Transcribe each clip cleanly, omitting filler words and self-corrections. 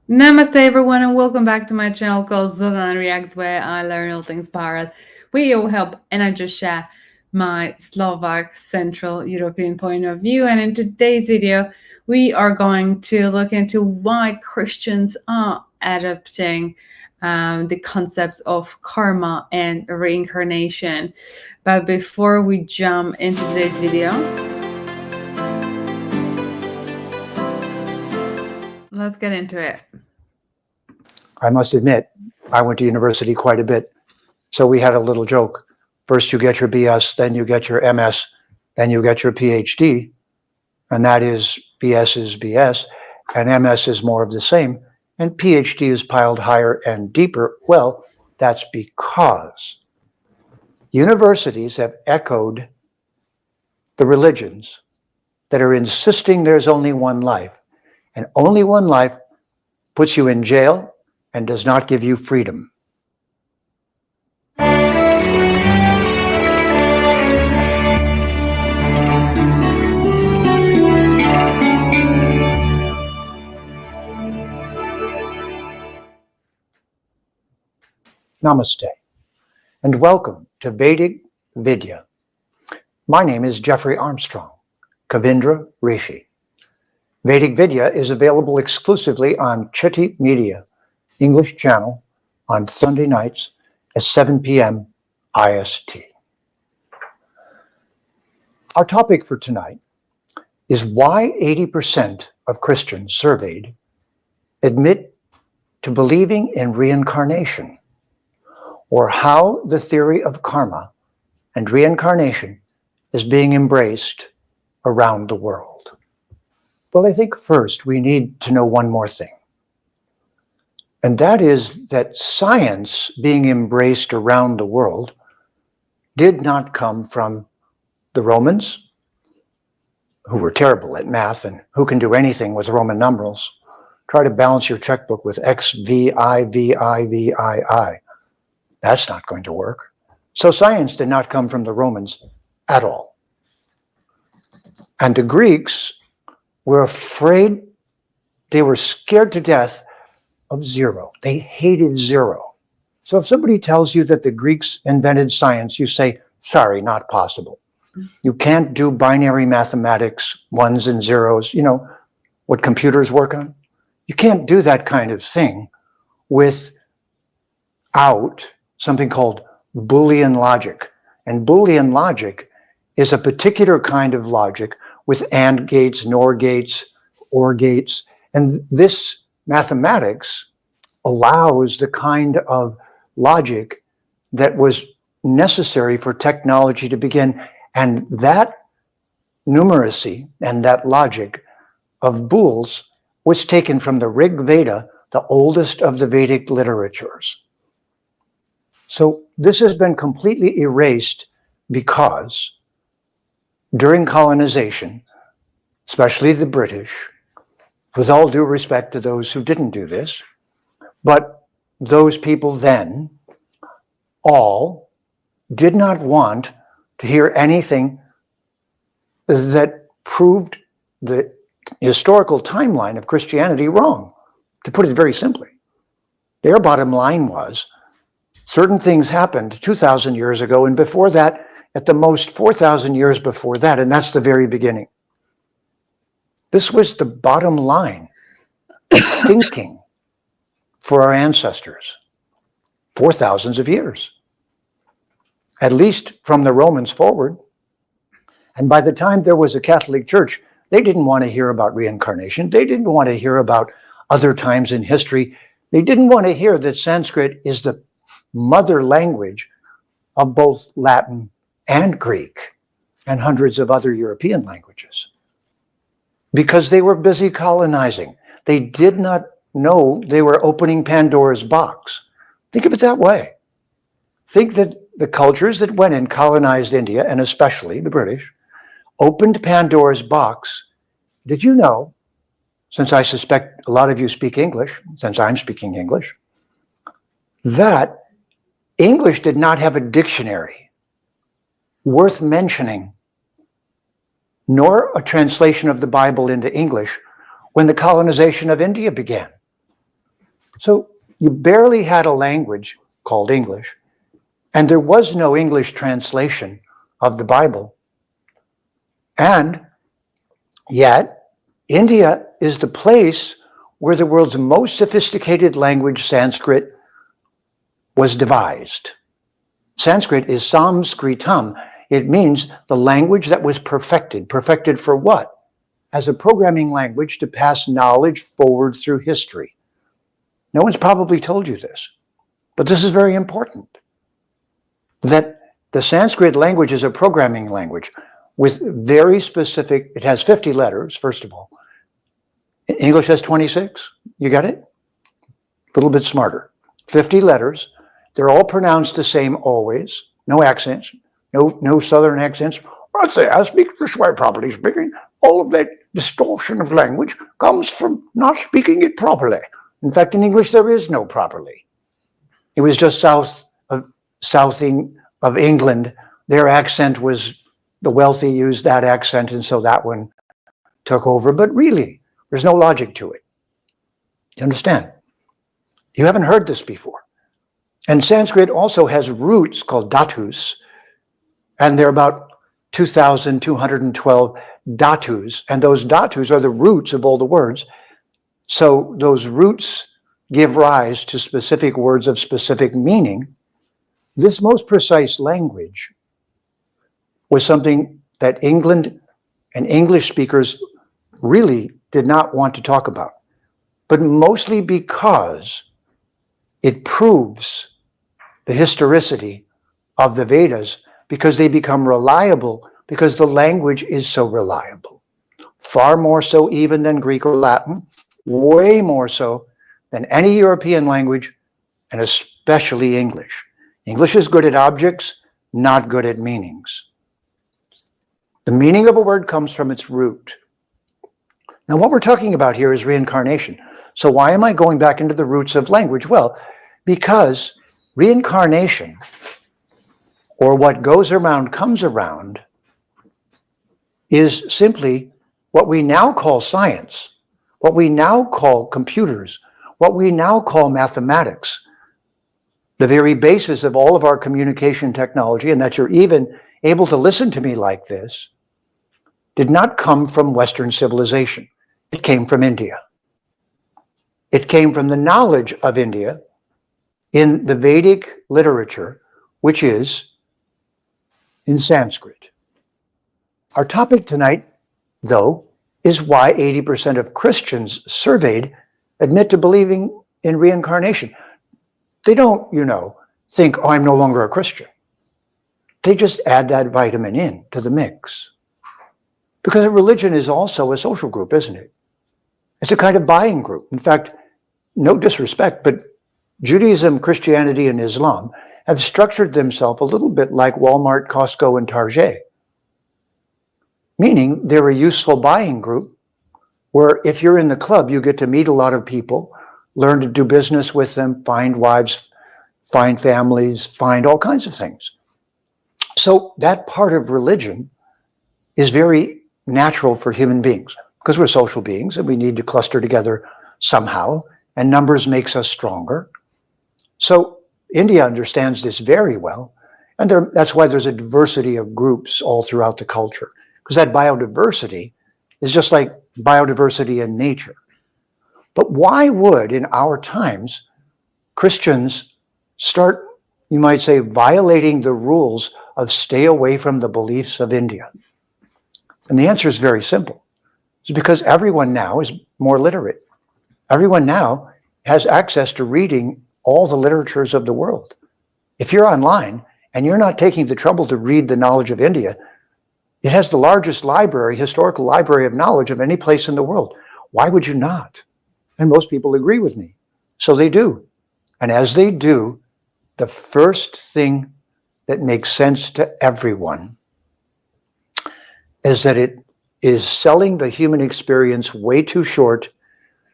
Namaste everyone and welcome back to my channel called zuzanareacts, where I learn all things pirate with your help, and I just share my Slovak Central European point of view. And in today's video we are going to look into why Christians are adopting the concepts of karma and reincarnation. But before we jump into today's video, let's get into it. I must admit, I went to university quite a bit, so we had a little joke. First you get your BS, then you get your MS, then you get your PhD, and that is BS is BS, and MS is more of the same, and PhD is piled higher and deeper. Well, that's because universities have echoed the religions that are insisting there's only one life, and only one life puts you in jail and does not give you freedom. Namaste, and welcome to Vedic Vidya. My name is Jeffrey Armstrong, Kavindra Rishi. Vedic Vidya is available exclusively on Chitti Media, English channel, on Sunday nights at 7 p.m. IST. Our topic for tonight is why 80% of Christians surveyed admit to believing in reincarnation, or how the theory of karma and reincarnation is being embraced around the world. Well, I think first we need to know one more thing, and that is that science being embraced around the world did not come from the Romans, who were terrible at math and who can do anything with Roman numerals. Try to balance your checkbook with X, V, I, V, I, V, I. That's not going to work. So science did not come from the Romans at all. And the Greeks were afraid, they were scared to death of zero. They hated zero. So if somebody tells you that the Greeks invented science, you say, sorry, not possible. You can't do binary mathematics, ones and zeros, you know, what computers work on. You can't do that kind of thing without something called Boolean logic. And Boolean logic is a particular kind of logic with AND gates, NOR gates, OR gates. And this mathematics allows the kind of logic that was necessary for technology to begin. And that numeracy and that logic of Boole's was taken from the Rig Veda, the oldest of the Vedic literatures. So this has been completely erased because during colonization, especially the British, with all due respect to those who didn't do this, but those people then all did not want to hear anything that proved the historical timeline of Christianity wrong, to put it very simply. Their bottom line was, certain things happened 2,000 years ago, and before that, at the most 4,000 years before that, and that's the very beginning. This was the bottom line thinking for our ancestors for thousands of years, at least from the Romans forward. And by the time there was a Catholic Church, they didn't want to hear about reincarnation. They didn't want to hear about other times in history. They didn't want to hear that Sanskrit is the mother language of both Latin and Greek and hundreds of other European languages, because they were busy colonizing. They did not know they were opening Pandora's box. Think of it that way. Think that the cultures that went and colonized India, and especially the British, opened Pandora's box. Did you know, since I suspect a lot of you speak English, since I'm speaking English, that English did not have a dictionary worth mentioning, nor a translation of the Bible into English when the colonization of India began. So you barely had a language called English, and there was no English translation of the Bible. And yet, India is the place where the world's most sophisticated language, Sanskrit, was devised. Sanskrit is Samskritam. It means the language that was perfected. Perfected for what? As a programming language to pass knowledge forward through history. No one's probably told you this, but this is very important. That the Sanskrit language is a programming language with very specific, it has 50 letters, first of all. English has 26. You got it? A little bit smarter. 50 letters. They're all pronounced the same always. No accents, no southern accents. I'd say I speak this way properly speaking. All of that distortion of language comes from not speaking it properly. In fact, in English, there is no properly. It was just south of England. Their accent was, the wealthy used that accent, and so that one took over. But really, there's no logic to it. You understand? You haven't heard this before. And Sanskrit also has roots called dhatus, and there are about 2,212 dhatus, and those dhatus are the roots of all the words. So those roots give rise to specific words of specific meaning. This most precise language was something that England and English speakers really did not want to talk about, but mostly because it proves the historicity of the Vedas, because they become reliable because the language is so reliable. Far more so even than Greek or Latin, way more so than any European language, and especially English. English is good at objects, not good at meanings. The meaning of a word comes from its root. Now, what we're talking about here is reincarnation. So why am I going back into the roots of language? Well, because reincarnation, or what goes around comes around, is simply what we now call science, what we now call computers, what we now call mathematics, the very basis of all of our communication technology, and that you're even able to listen to me like this, did not come from Western civilization. It came from India. It came from the knowledge of India in the Vedic literature, which is in Sanskrit. Our topic tonight, though, is why 80% of Christians surveyed admit to believing in reincarnation. They don't, think, oh, I'm no longer a Christian. They just add that vitamin in to the mix. Because a religion is also a social group, isn't it? It's a kind of buying group. In fact, no disrespect, but Judaism, Christianity, and Islam have structured themselves a little bit like Walmart, Costco, and Target. Meaning they're a useful buying group where if you're in the club, you get to meet a lot of people, learn to do business with them, find wives, find families, find all kinds of things. So that part of religion is very natural for human beings because we're social beings and we need to cluster together somehow, and numbers makes us stronger. So India understands this very well, and that's why there's a diversity of groups all throughout the culture, because that biodiversity is just like biodiversity in nature. But why would, in our times, Christians start, you might say, violating the rules of stay away from the beliefs of India? And the answer is very simple. It's because everyone now is more literate. Everyone now has access to reading all the literatures of the world. If you're online and you're not taking the trouble to read the knowledge of India, it has the largest library, historical library of knowledge of any place in the world. Why would you not? And most people agree with me. So they do. And as they do, the first thing that makes sense to everyone is that it is selling the human experience way too short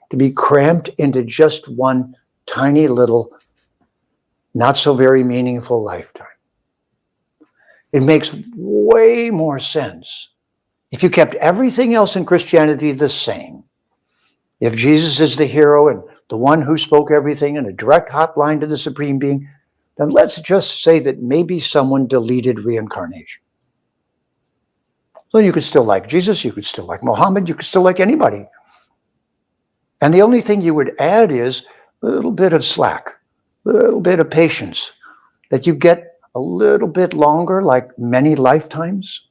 to be cramped into just one tiny little, not so very meaningful lifetime. It makes way more sense if you kept everything else in Christianity the same. If Jesus is the hero and the one who spoke everything in a direct hotline to the Supreme Being, then let's just say that maybe someone deleted reincarnation. So you could still like Jesus, you could still like Muhammad, you could still like anybody. And the only thing you would add is a little bit of slack, a little bit of patience, that you get a little bit longer, like many lifetimes.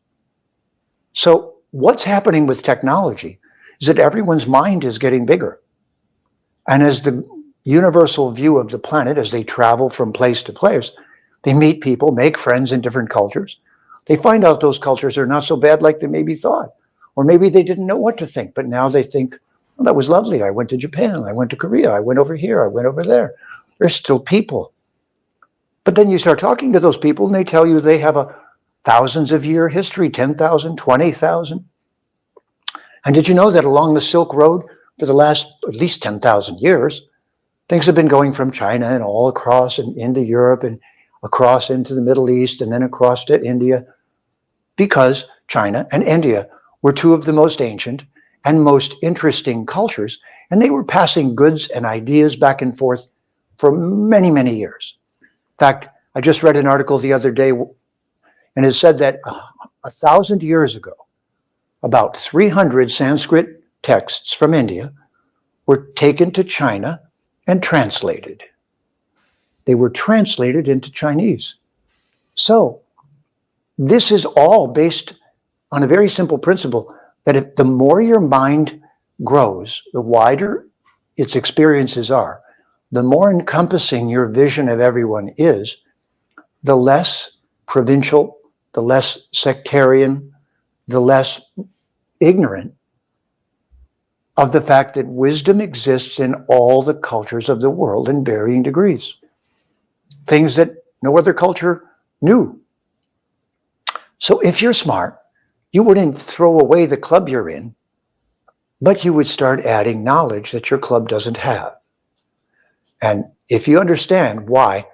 So what's happening with technology is that everyone's mind is getting bigger. And as the universal view of the planet, as they travel from place to place, they meet people, make friends in different cultures. They find out those cultures are not so bad like they maybe thought. Or maybe they didn't know what to think, but now they think, well, that was lovely. I went to Japan, I went to Korea, I went over here, I went over there. There's still people. But then you start talking to those people and they tell you they have a thousands of year history, 10,000, 20,000. And did you know that along the Silk Road for the last at least 10,000 years, things have been going from China and all across and into Europe and across into the Middle East and then across to India, because China and India were two of the most ancient and most interesting cultures, and they were passing goods and ideas back and forth for many, many years. In fact, I just read an article the other day, and it said that 1,000 years ago, about 300 Sanskrit texts from India were taken to China and translated. They were translated into Chinese. So this is all based on a very simple principle that if the more your mind grows, the wider its experiences are, the more encompassing your vision of everyone is, the less provincial, the less sectarian, the less ignorant of the fact that wisdom exists in all the cultures of the world in varying degrees. Things that no other culture knew. So if you're smart, you wouldn't throw away the club you're in, but you would start adding knowledge that your club doesn't have. And if you understand why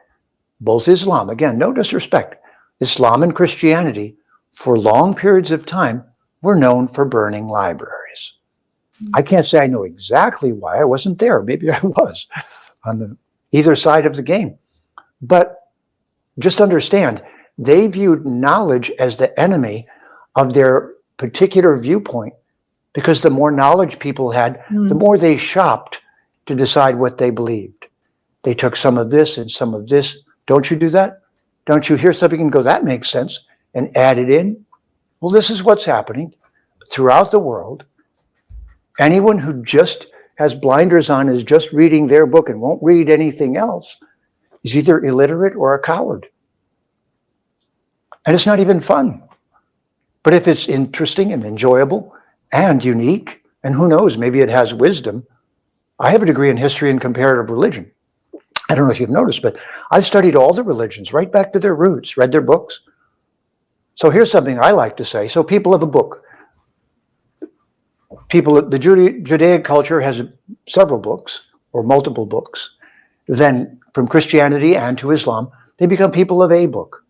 both Islam, again, no disrespect, Islam and Christianity, for long periods of time, were known for burning libraries. I can't say I know exactly why. I wasn't there. Maybe I was on either side of the game. But just understand, they viewed knowledge as the enemy of their particular viewpoint, because the more knowledge people had, the more they shopped to decide what they believed. They took some of this and some of this. Don't you do that? Don't you hear something and go, that makes sense, and add it in? Well, this is what's happening throughout the world. Anyone who just has blinders on, is just reading their book and won't read anything else, is either illiterate or a coward. And it's not even fun. But if it's interesting and enjoyable and unique, and who knows, maybe it has wisdom. I have a degree in history and comparative religion. I don't know if you've noticed, but I've studied all the religions right back to their roots, read their books. So here's something I like to say. So people have a book. The Judaic culture has several books or multiple books. Then from Christianity and to Islam, they become people of a book.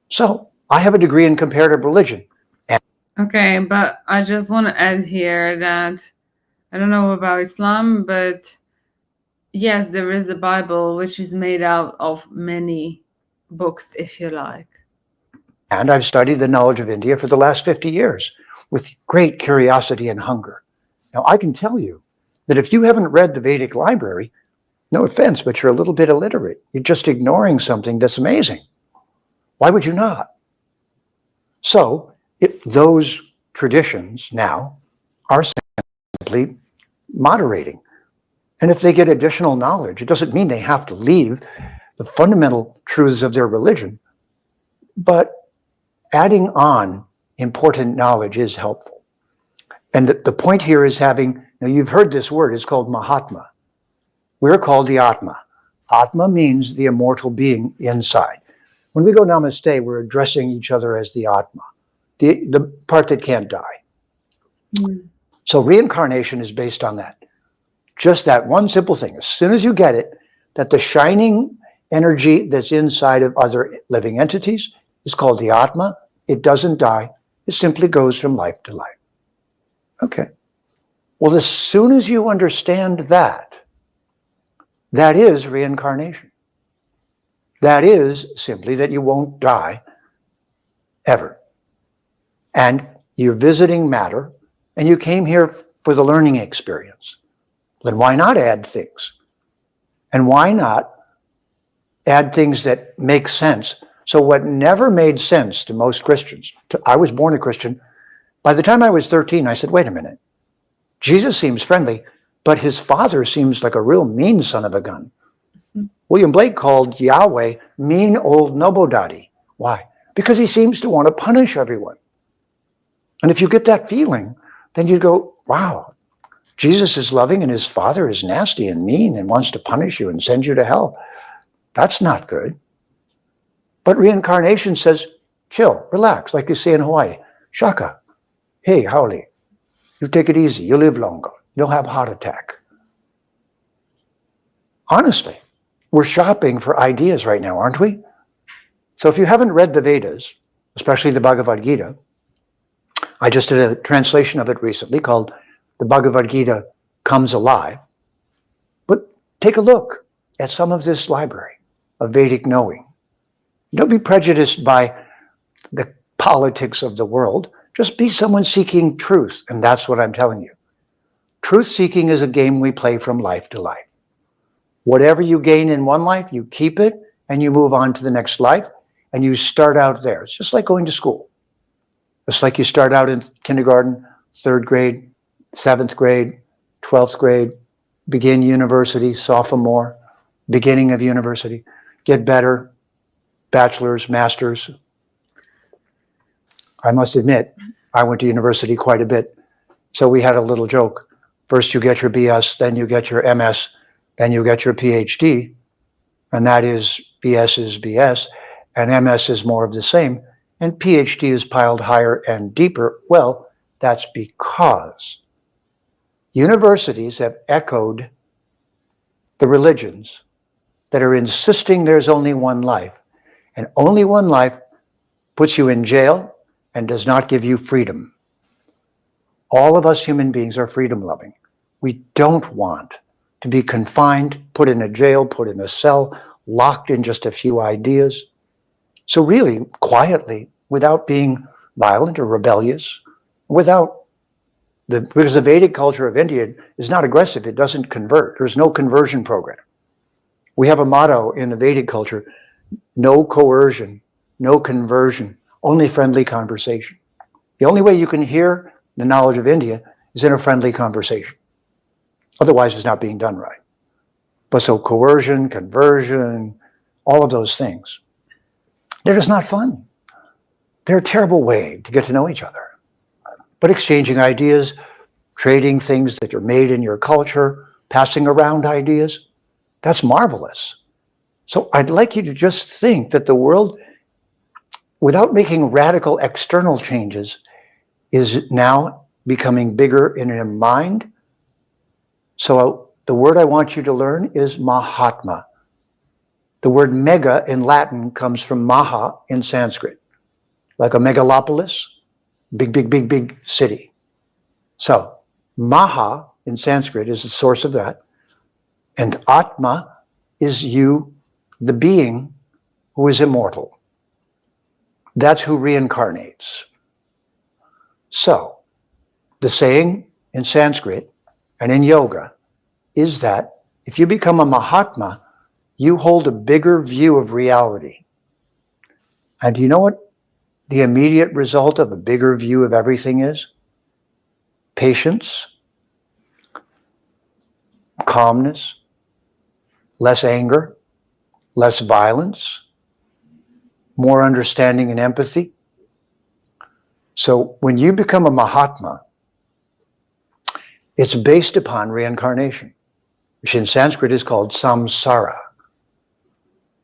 So I have a degree in comparative religion. Okay, but I just want to add here that I don't know about Islam, but yes, there is a Bible, which is made out of many books, if you like. And I've studied the knowledge of India for the last 50 years with great curiosity and hunger. Now, I can tell you that if you haven't read the Vedic library, no offense, but you're a little bit illiterate. You're just ignoring something that's amazing. Why would you not? So those traditions now are simply moderating. And if they get additional knowledge, it doesn't mean they have to leave the fundamental truths of their religion, but adding on important knowledge is helpful. And the point here is having, now you've heard this word, it's called Mahatma. We're called the Atma. Atma means the immortal being inside. When we go namaste, we're addressing each other as the Atma, the part that can't die. So reincarnation is based on that. Just that one simple thing. As soon as you get it, that the shining energy that's inside of other living entities is called the Atma. It doesn't die. It simply goes from life to life. Okay. Well, as soon as you understand that, That is reincarnation. That is simply that you won't die ever. And you're visiting matter, and you came here for the learning experience. Then why not add things? And why not add things that make sense? So what never made sense to most Christians, I was born a Christian. By the time I was 13, I said, wait a minute. Jesus seems friendly, but his father seems like a real mean son of a gun. William Blake called Yahweh mean old Nobodaddy. Why? Because he seems to want to punish everyone. And if you get that feeling, then you go, wow, Jesus is loving and his father is nasty and mean and wants to punish you and send you to hell. That's not good. But reincarnation says, chill, relax, like you say in Hawaii. Shaka, hey, haole, you take it easy, you live longer, you'll have a heart attack. Honestly, we're shopping for ideas right now, aren't we? So if you haven't read the Vedas, especially the Bhagavad Gita, I just did a translation of it recently called The Bhagavad Gita Comes Alive. But take a look at some of this library of Vedic knowing. Don't be prejudiced by the politics of the world. Just be someone seeking truth, and that's what I'm telling you. Truth seeking is a game we play from life to life. Whatever you gain in one life, you keep it, and you move on to the next life, and you start out there. It's just like going to school. It's like you start out in kindergarten, 3rd grade, 7th grade, 12th grade, begin university, sophomore, beginning of university, get better, bachelor's, master's. I must admit, I went to university quite a bit. So we had a little joke. First you get your BS, then you get your MS, then you get your PhD. And that is BS is BS, and MS is more of the same. And PhD is piled higher and deeper. Well, that's because universities have echoed the religions that are insisting there's only one life. And only one life puts you in jail and does not give you freedom. All of us human beings are freedom loving. We don't want to be confined, put in a jail, put in a cell, locked in just a few ideas. So really, quietly, without being violent or rebellious, because the Vedic culture of India is not aggressive, it doesn't convert. There's no conversion program. We have a motto in the Vedic culture, no coercion, no conversion, only friendly conversation. The only way you can hear the knowledge of India is in a friendly conversation. Otherwise, it's not being done right. But so coercion, conversion, all of those things, they're just not fun. They're a terrible way to get to know each other. But exchanging ideas, trading things that are made in your culture, passing around ideas, that's marvelous. So I'd like you to just think that the world, without making radical external changes, is now becoming bigger in your mind. So the word I want you to learn is Mahatma. The word mega in Latin comes from Maha in Sanskrit, like a megalopolis, big, big, big, big city. So Maha in Sanskrit is the source of that. And Atma is you, the being who is immortal. That's who reincarnates. So the saying in Sanskrit and in yoga is that if you become a Mahatma, you hold a bigger view of reality. And do you know what the immediate result of a bigger view of everything is? Patience, calmness, less anger, less violence, more understanding and empathy. So when you become a Mahatma, it's based upon reincarnation, which in Sanskrit is called Samsara.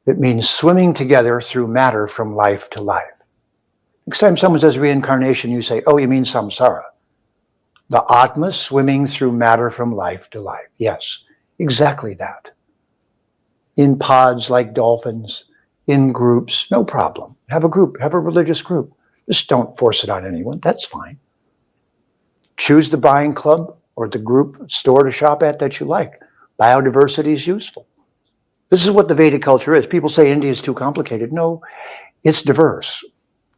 It means swimming together through matter from life to life. Next time someone says reincarnation, you say, oh, you mean Samsara. The Atma swimming through matter from life to life. Yes, exactly that. In pods like dolphins, in groups, no problem. Have a group, have a religious group. Just don't force it on anyone, that's fine. Choose the buying club or the group store to shop at that you like. Biodiversity is useful. This is what the Vedic culture is. People say India is too complicated. No, it's diverse,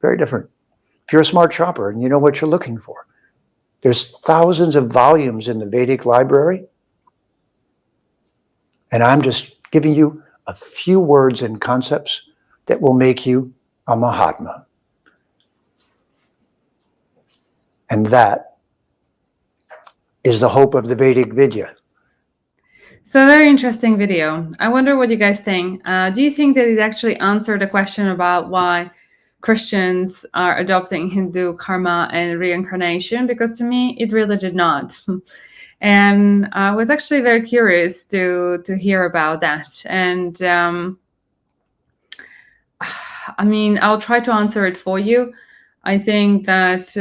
very different. If you're a smart shopper and you know what you're looking for, there's thousands of volumes in the Vedic library, and I'm just giving you a few words and concepts that will make you a Mahatma. And that is the hope of the Vedic Vidya. So, very interesting video. I wonder what you guys think. Do you think that it actually answered the question about why Christians are adopting Hindu karma and reincarnation? Because to me, it really did not. And I was actually very curious to hear about that. And I mean, I'll try to answer it for you. I think that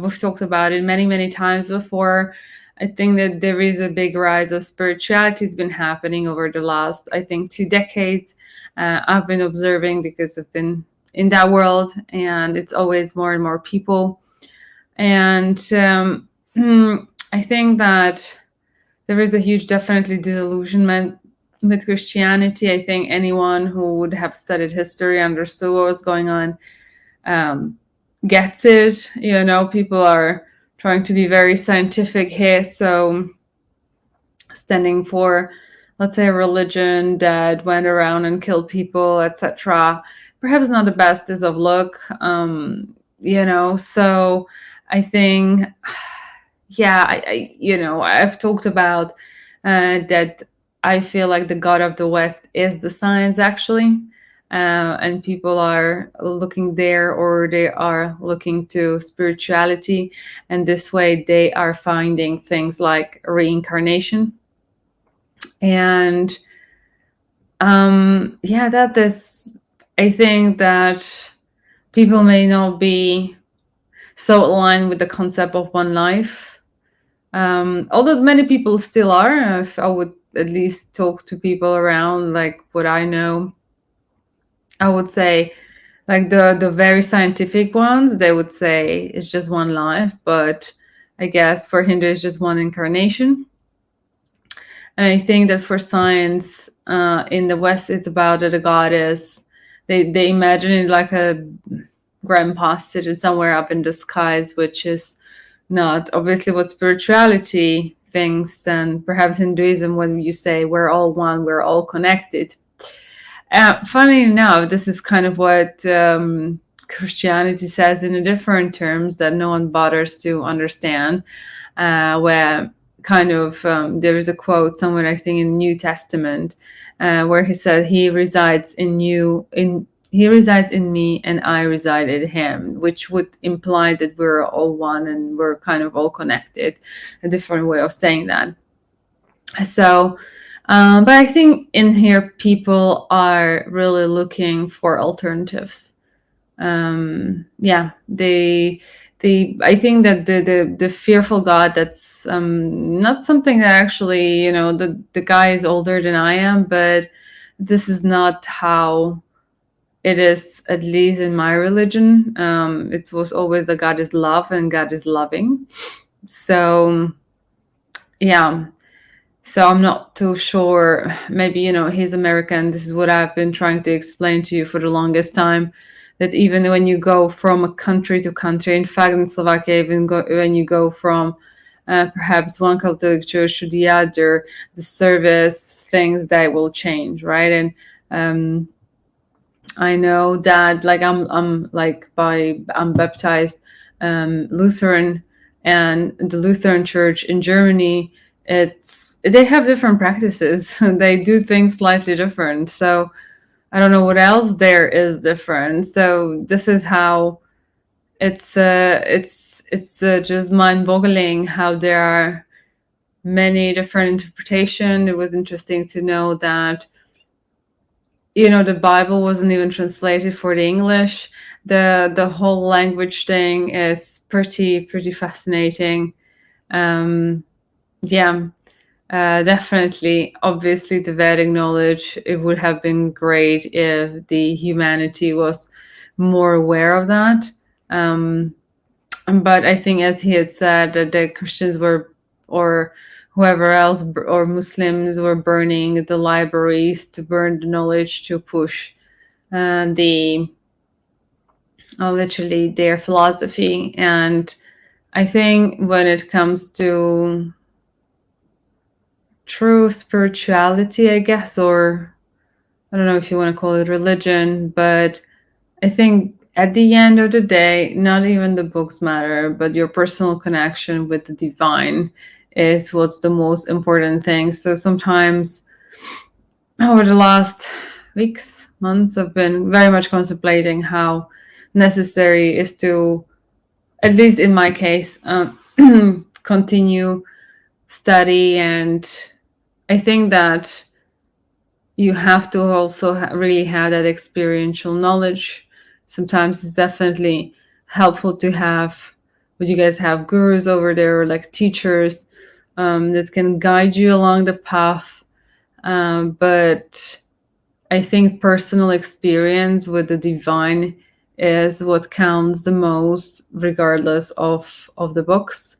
we've talked about it many, many times before. I think that there is a big rise of spirituality has been happening over the last, I think, 2 decades. I've been observing because I've been in that world, and it's always more and more people. And I think that there is a huge, definitely disillusionment with Christianity. I think anyone who would have studied history, understood what was going on, gets it. You know, people are trying to be very scientific here, so standing for, let's say, a religion that went around and killed people, etc., perhaps not the best is of look. You know, so I think, yeah, I've talked about that I feel like the God of the West is the science, actually. And people are looking there, or they are looking to spirituality, and this way they are finding things like reincarnation. And that is, I think that people may not be so aligned with the concept of one life, although many people still are. If I would at least talk to people around, like what I know, I would say, like the very scientific ones, they would say it's just one life, but I guess for Hindu it's just one incarnation. And I think that for science in the West, it's about that a god is, they imagine it like a grandpa sitting somewhere up in the skies, which is not obviously what spirituality thinks, and perhaps Hinduism, when you say we're all one, we're all connected. Funny enough, this is kind of what Christianity says in a different terms that no one bothers to understand, where kind of there is a quote somewhere, I think in the New Testament, where he said, he resides in me and I reside in him, which would imply that we're all one and we're kind of all connected. A different way of saying that. So but I think in here people are really looking for alternatives. I think that the fearful God, that's not something that actually, the guy is older than I am, but this is not how it is, at least in my religion. It was always that God is love and God is loving. So yeah. So I'm not too sure. Maybe, he's American. This is what I've been trying to explain to you for the longest time, that even when you go from a country to country, in fact, in Slovakia, when you go from perhaps one Catholic church to the other, the service, things that will change, right? And I know that, like, I'm baptized Lutheran, and the Lutheran Church in Germany, they have different practices. They do things slightly different. So I don't know what else there is different. So this is how it's just mind-boggling how there are many different interpretations. It was interesting to know that, the Bible wasn't even translated for the English. The whole language thing is pretty fascinating. Definitely. Obviously, the Vedic knowledge, it would have been great if the humanity was more aware of that. But I think, as he had said, that the Christians were, or whoever else or Muslims were burning the libraries to burn the knowledge, to push the literally their philosophy. And I think when it comes to true spirituality, I guess, or I don't know if you want to call it religion, but I think at the end of the day, not even the books matter, but your personal connection with the divine is what's the most important thing. So sometimes over the last weeks, months, I've been very much contemplating how necessary is to, at least in my case, continue study. And I think that you have to also really have that experiential knowledge. Sometimes it's definitely helpful to have, would you guys have gurus over there, or like teachers that can guide you along the path. But I think personal experience with the divine is what counts the most, regardless of the books.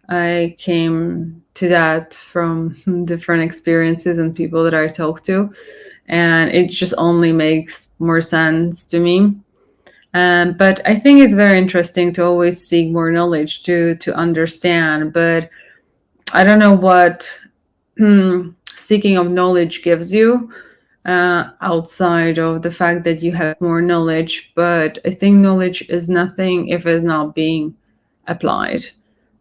I came to that from different experiences and people that I talk to, and it just only makes more sense to me. But I think it's very interesting to always seek more knowledge to understand. But I don't know what seeking of knowledge gives you outside of the fact that you have more knowledge. But I think knowledge is nothing if it's not being applied.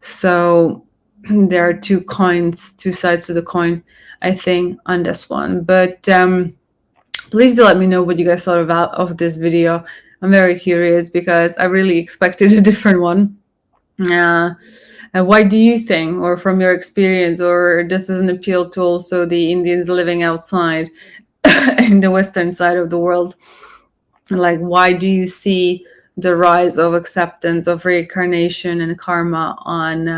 So there are two sides to the coin, I think, on this one. But please do let me know what you guys thought of this video. I'm very curious because I really expected a different one. Why do you think, or from your experience, or this is an appeal to also the Indians living outside in the Western side of the world? Like, why do you see the rise of acceptance of reincarnation and karma on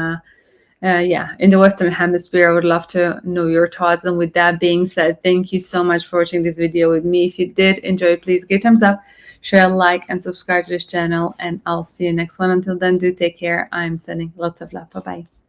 in the Western Hemisphere? I would love to know your thoughts. And with that being said, thank you so much for watching this video with me. If you did enjoy, please give a thumbs up, share, like, and subscribe to this channel. And I'll see you next one. Until then, do take care. I'm sending lots of love. Bye-bye.